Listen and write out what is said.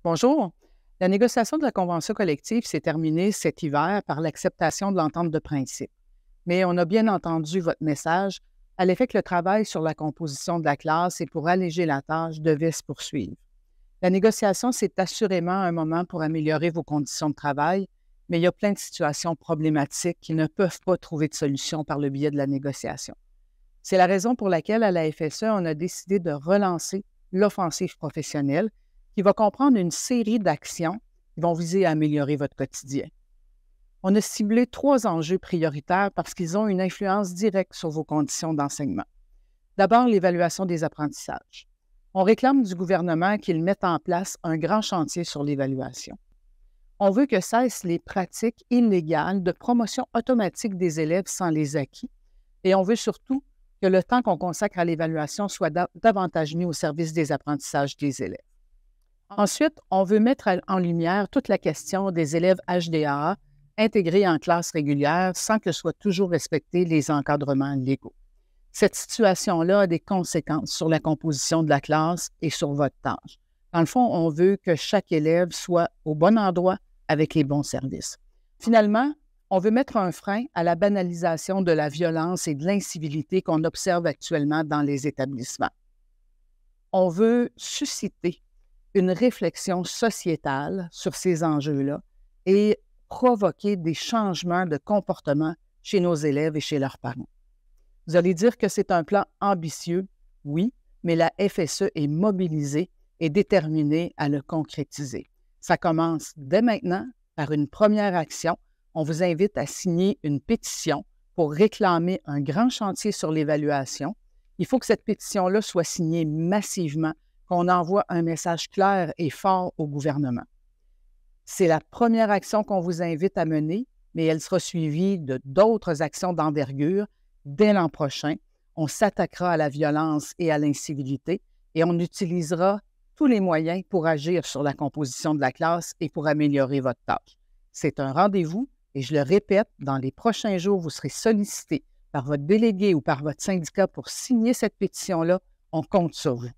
Bonjour. La négociation de la convention collective s'est terminée cet hiver par l'acceptation de l'entente de principe. Mais on a bien entendu votre message à l'effet que le travail sur la composition de la classe et pour alléger la tâche devait se poursuivre. La négociation, c'est assurément un moment pour améliorer vos conditions de travail, mais il y a plein de situations problématiques qui ne peuvent pas trouver de solution par le biais de la négociation. C'est la raison pour laquelle, à la FSE, on a décidé de relancer l'offensive professionnelle qui va comprendre une série d'actions qui vont viser à améliorer votre quotidien. On a ciblé 3 enjeux prioritaires parce qu'ils ont une influence directe sur vos conditions d'enseignement. D'abord, l'évaluation des apprentissages. On réclame du gouvernement qu'il mette en place un grand chantier sur l'évaluation. On veut que cessent les pratiques illégales de promotion automatique des élèves sans les acquis et on veut surtout que le temps qu'on consacre à l'évaluation soit davantage mis au service des apprentissages des élèves. Ensuite, on veut mettre en lumière toute la question des élèves HDAA intégrés en classe régulière sans que soient toujours respectés les encadrements légaux. Cette situation-là a des conséquences sur la composition de la classe et sur votre tâche. Dans le fond, on veut que chaque élève soit au bon endroit avec les bons services. Finalement, on veut mettre un frein à la banalisation de la violence et de l'incivilité qu'on observe actuellement dans les établissements. On veut susciter une réflexion sociétale sur ces enjeux-là et provoquer des changements de comportement chez nos élèves et chez leurs parents. Vous allez dire que c'est un plan ambitieux, oui, mais la FSE est mobilisée et déterminée à le concrétiser. Ça commence dès maintenant par une première action. On vous invite à signer une pétition pour réclamer un grand chantier sur l'évaluation. Il faut que cette pétition-là soit signée massivement, qu'on envoie un message clair et fort au gouvernement. C'est la première action qu'on vous invite à mener, mais elle sera suivie de d'autres actions d'envergure. Dès l'an prochain, on s'attaquera à la violence et à l'incivilité et on utilisera tous les moyens pour agir sur la composition de la classe et pour améliorer votre tâche. C'est un rendez-vous et je le répète, dans les prochains jours, vous serez sollicité par votre délégué ou par votre syndicat pour signer cette pétition-là. On compte sur vous.